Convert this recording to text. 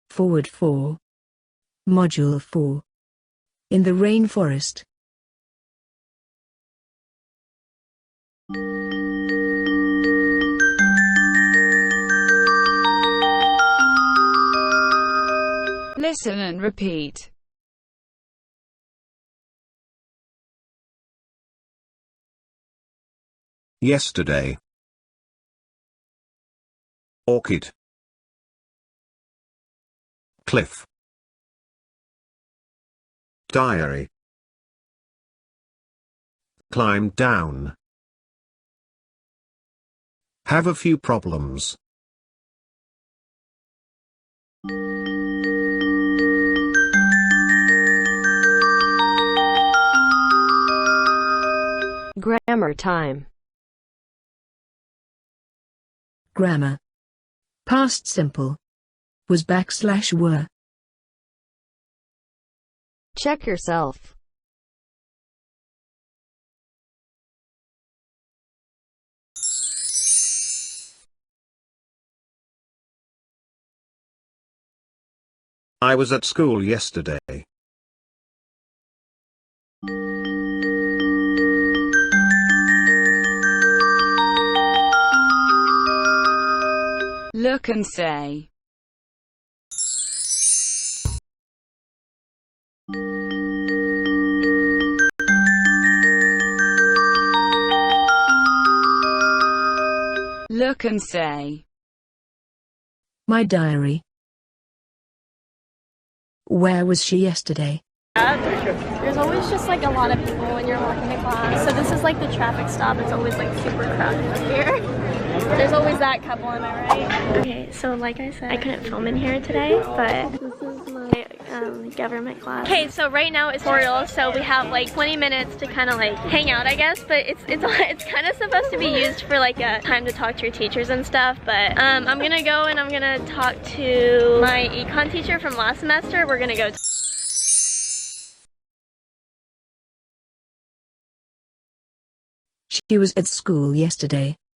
Forward 4. Module 4. In the rainforest. Listen and repeat. Yesterday. Orchid. Cliff. Diary. Climbed down. Have a few problems. Grammar time. Grammar. Past simple. Was /were. Check yourself. I was at school yesterday. Look and say. Look and say. My diary. Where was she yesterday? There's always just like a lot of people when you're walking to class. So this is like the traffic stop. It's always like super crowded up here. There's always that couple, am I right? Okay, so like I said, I couldn't film in here today, but this is my government class. Okay, so right now it's tutorial, so we have like 20 minutes to kind of like hang out, I guess, but it's kind of supposed to be used for like a time to talk to your teachers and stuff, but I'm gonna go and I'm gonna talk to my econ teacher from last semester. We're gonna go She was at school yesterday.